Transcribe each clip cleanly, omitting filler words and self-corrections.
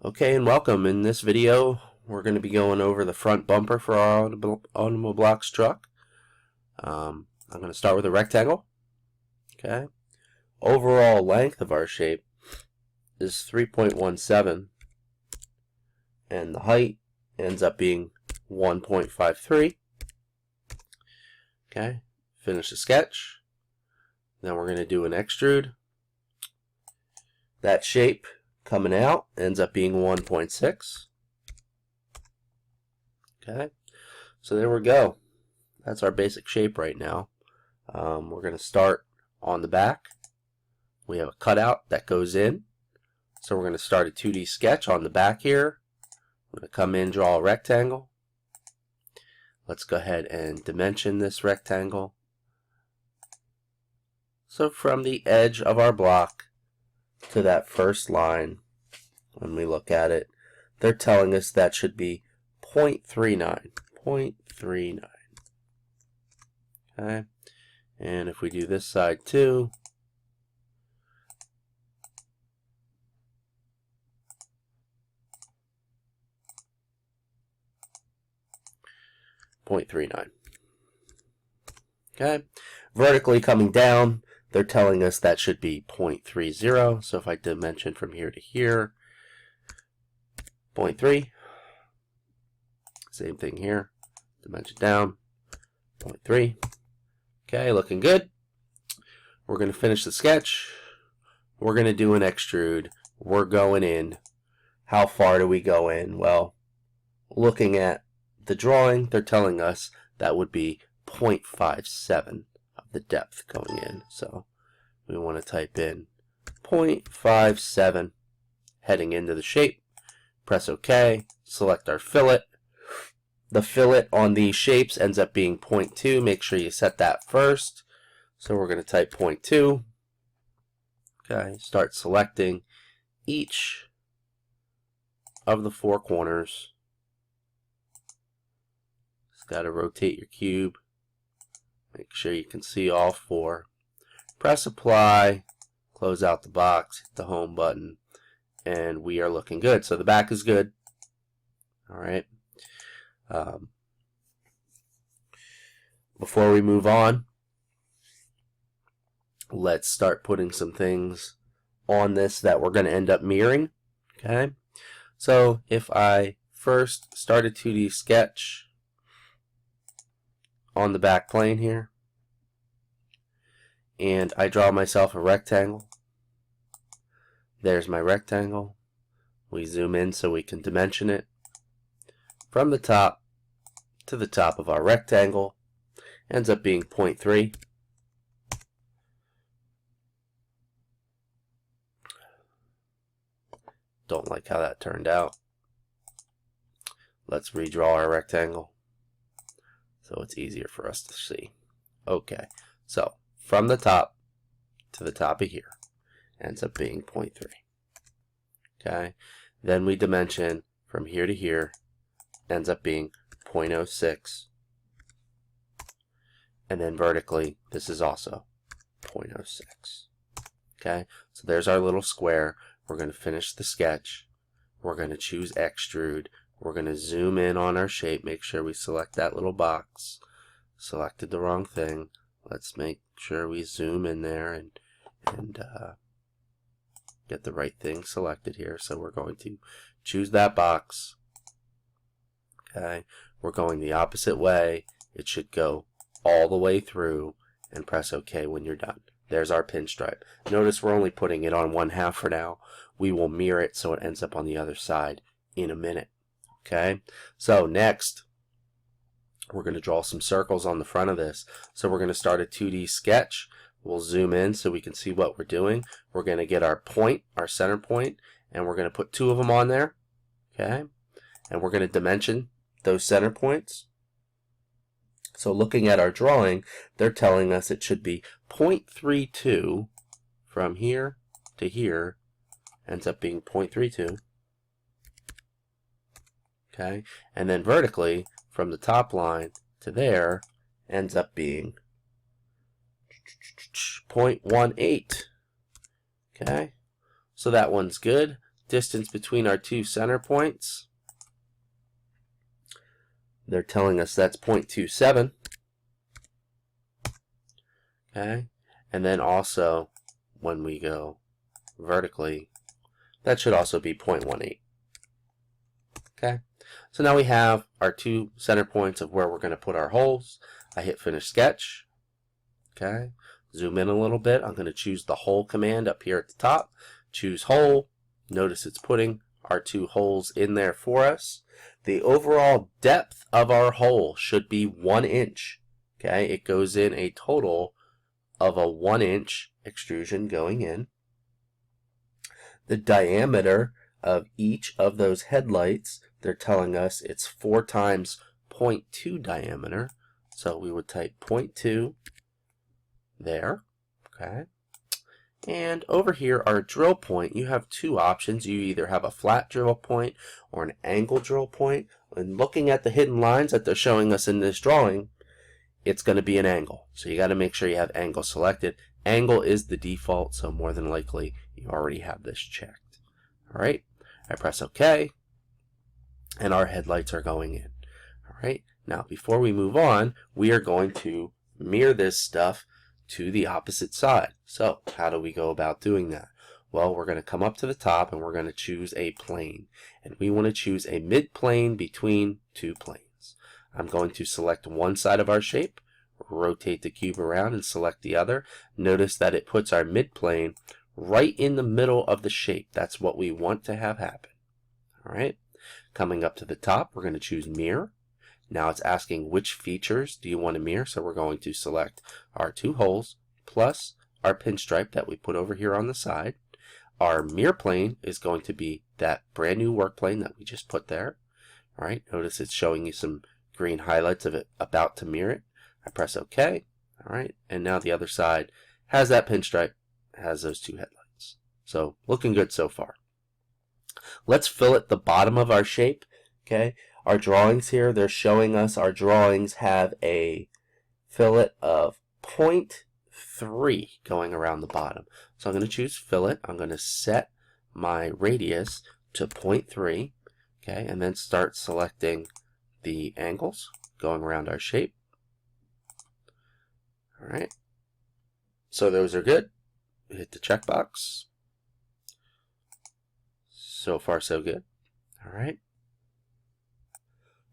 Okay, and welcome. In this video, we're going to be going over the front bumper for our Automoblox truck. I'm going to start with a rectangle. Okay. Overall length of our shape is 3.17, and the height ends up being 1.53. Okay. Finish the sketch. Then we're going to do an extrude. That shape coming out ends up being 1.6. Okay, so there we go. That's our basic shape right now. We're going to start on the back. We have a cutout that goes in. So we're going to start a 2D sketch on the back here. I'm going to come in, draw a rectangle. Let's go ahead and dimension this rectangle. So from the edge of our block to that first line, when we look at it, they're telling us that should be 0.39. 0.39. Okay, and if we do this side too, .39. Okay, vertically coming down, they're telling us that should be 0.30. So if I dimension from here to here, 0.3. Same thing here. Dimension down, 0.3. Okay, looking good. We're going to finish the sketch. We're going to do an extrude. We're going in. How far do we go in? Well, looking at the drawing, they're telling us that would be 0.57 of the depth going in. So we want to type in 0.57 heading into the shape. Press OK. Select our fillet. The fillet on these shapes ends up being 0.2. Make sure you set that first. So we're going to type 0.2. Okay, start selecting each of the four corners. Just got to rotate your cube. Make sure you can see all four. Press apply, close out the box, hit the home button, and we are looking good. So the back is good. All right. Before we move on, let's start putting some things on this that we're going to end up mirroring. Okay, so if I first start a 2D sketch on the back plane here, and I draw myself a rectangle, there's my rectangle. We zoom in so we can dimension it. From the top to the top of our rectangle ends up being 0.3. Don't like how that turned out. Let's redraw our rectangle so it's easier for us to see. Okay, so from the top to the top of here ends up being 0.3. Okay, then we dimension from here to here, ends up being 0.06. And then vertically, this is also 0.06. Okay, so there's our little square. We're going to finish the sketch. We're going to choose extrude. We're going to zoom in on our shape. Make sure we select that little box. Selected the wrong thing. Let's make sure we zoom in there and get the right thing selected here. So we're going to choose that box. Okay, we're going the opposite way. It should go all the way through, and press OK when you're done. There's our pinstripe. Notice we're only putting it on one half for now. We will mirror it so it ends up on the other side in a minute. Okay, so next we're going to draw some circles on the front of this. So we're going to start a 2D sketch. We'll zoom in so we can see what we're doing. We're going to get our point, our center point, and we're going to put two of them on there. Okay, and we're going to dimension those center points. So looking at our drawing, they're telling us it should be 0.32 from here to here, ends up being 0.32. Okay, and then vertically from the top line to there ends up being 0.18. Okay, so that one's good. distance between our two center points. They're telling us that's 0.27. Okay, and then also when we go vertically, that should also be 0.18. Okay, so now we have our two center points of where we're going to put our holes. I hit Finish Sketch. Okay, zoom in a little bit. I'm going to choose the Hole command up here at the top. Choose Hole. Notice it's putting our two holes in there for us. The overall depth of our hole should be 1 inch. Okay, it goes in a total of a 1 inch extrusion going in. The diameter of each of those headlights, they're telling us it's 4 times 0.2 diameter. So we would type 0.2 there. Okay. And over here, our drill point, you have two options. You either have a flat drill point or an angle drill point. And looking at the hidden lines that they're showing us in this drawing, it's going to be an angle. So you got to make sure you have angle selected. Angle is the default, so more than likely you already have this checked. All right, I press OK, and our headlights are going in. All right, now before we move on, we are going to mirror this stuff to the opposite side. So how do we go about doing that? Well, we're going to come up to the top and we're going to choose a plane. And we want to choose a mid-plane between two planes. I'm going to select one side of our shape, rotate the cube around and select the other. Notice that it puts our mid-plane right in the middle of the shape. That's what we want to have happen. All right. Coming up to the top, we're going to choose Mirror. Now it's asking which features do you want to mirror, so we're going to select our two holes plus our pinstripe that we put over here on the side. Our mirror plane is going to be that brand new work plane that we just put there. All right, notice it's showing you some green highlights of it about to mirror it. I press OK. All right, and now the other side has that pinstripe, has those two headlights. So looking good so far. Let's fillet the bottom of our shape. Okay. Our drawings here, they're showing us our drawings have a fillet of 0.3 going around the bottom. So I'm going to choose fillet. I'm going to set my radius to 0.3, okay, and then start selecting the angles going around our shape. All right. So those are good. Hit the checkbox. So far, so good. All right.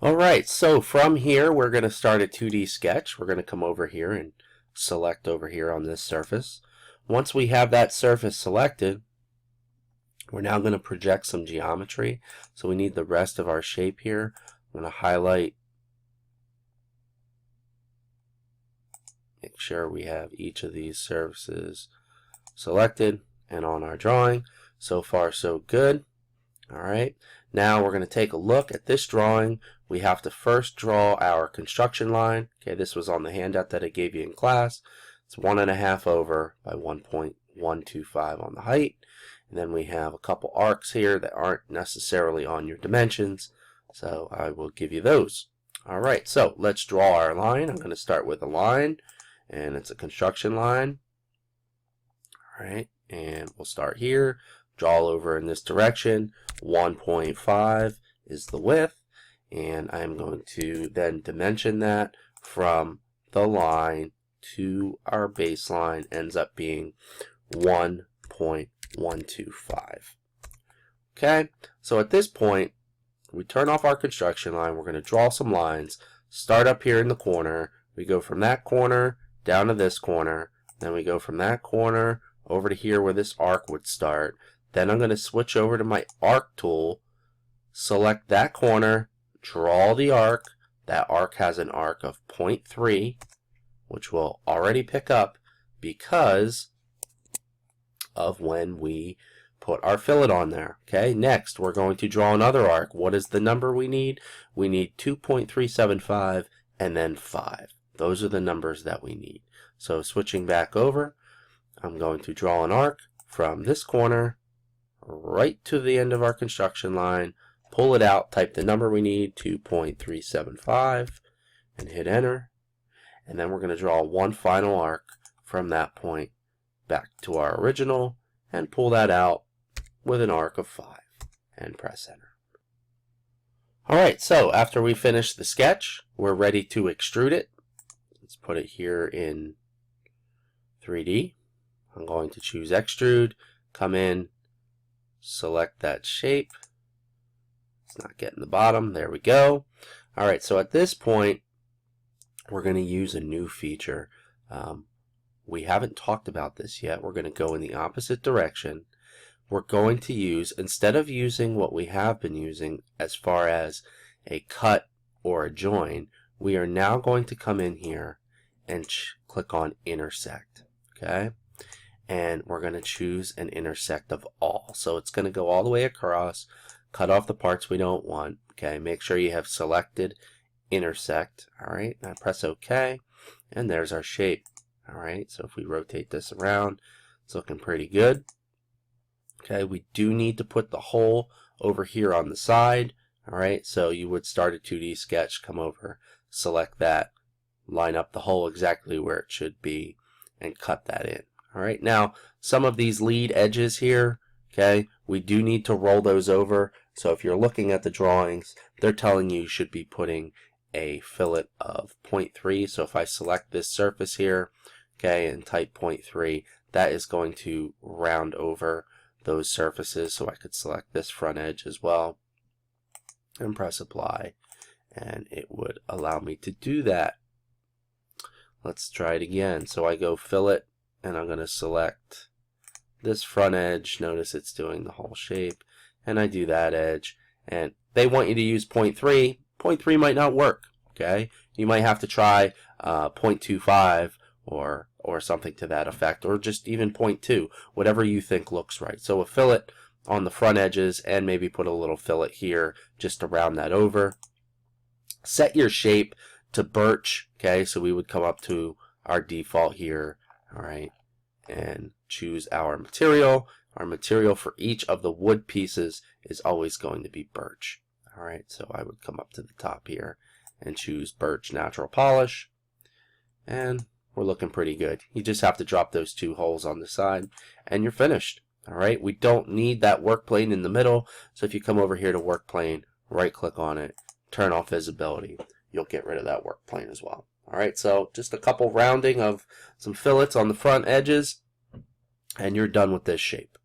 Alright, so from here we're going to start a 2D sketch. We're going to come over here and select over here on this surface. Once we have that surface selected, we're now going to project some geometry. So we need the rest of our shape here. I'm going to highlight, make sure we have each of these surfaces selected and on our drawing. So far so good. Alright, now we're going to take a look at this drawing. We have to first draw our construction line. Okay, this was on the handout that I gave you in class. It's 1.5 over by 1.125 on the height. And then we have a couple arcs here that aren't necessarily on your dimensions, so I will give you those. Alright, so let's draw our line. I'm going to start with a line, and it's a construction line. Alright, and we'll start here. Draw over in this direction. 1.5 is the width, and I'm going to then dimension that from the line to our baseline ends up being 1.125. Okay, so at this point we turn off our construction line. We're going to draw some lines, start up here in the corner, we go from that corner down to this corner, then we go from that corner over to here where this arc would start. Then I'm going to switch over to my arc tool, select that corner, draw the arc. That arc has an arc of 0.3, which we'll already pick up because of when we put our fillet on there. Okay, next we're going to draw another arc. What is the number we need? We need 2.375 and then 5. Those are the numbers that we need. So switching back over, I'm going to draw an arc from this corner right to the end of our construction line, pull it out, type the number we need, 2.375, and hit enter. And then we're going to draw one final arc from that point back to our original and pull that out with an arc of 5. and press enter. Alright, so after we finish the sketch, we're ready to extrude it. Let's put it here in 3D. I'm going to choose Extrude, come in, select that shape. It's not getting the bottom. There we go. Alright, so at this point, we're going to use a new feature. We haven't talked about this yet. We're going to go in the opposite direction. We're going to use, instead of using what we have been using as far as a cut or a join, we are now going to come in here and click on intersect. Okay? And we're going to choose an intersect of all. So it's going to go all the way across, cut off the parts we don't want. Okay? Make sure you have selected intersect. Alright, now press OK, and there's our shape. Alright, so if we rotate this around, it's looking pretty good. Okay, we do need to put the hole over here on the side. Alright, so you would start a 2D sketch, come over, select that, line up the hole exactly where it should be, and cut that in. Alright, now some of these lead edges here, okay, we do need to roll those over. So if you're looking at the drawings, they're telling you should be putting a fillet of 0.3. So if I select this surface here, okay, and type 0.3, that is going to round over those surfaces. So I could select this front edge as well and press apply, and it would allow me to do that. Let's try it again. So I go fillet, and I'm going to select this front edge. Notice it's doing the whole shape, and I do that edge, and they want you to use 0.3. 0.3 might not work. Okay, you might have to try 0.25 or something to that effect, or just even 0.2, whatever you think looks right. So a fillet on the front edges, and maybe put a little fillet here just to round that over. Set your shape to birch. Okay, so we would come up to our default here. All right, and choose our material. Our material for each of the wood pieces is always going to be birch. All right, so I would come up to the top here and choose birch natural polish, and we're looking pretty good. You just have to drop those two holes on the side, and you're finished. All right, we don't need that work plane in the middle, so if you come over here to work plane, right click on it, turn off visibility, you'll get rid of that work plane as well. All right, so just a couple rounding of some fillets on the front edges, and you're done with this shape.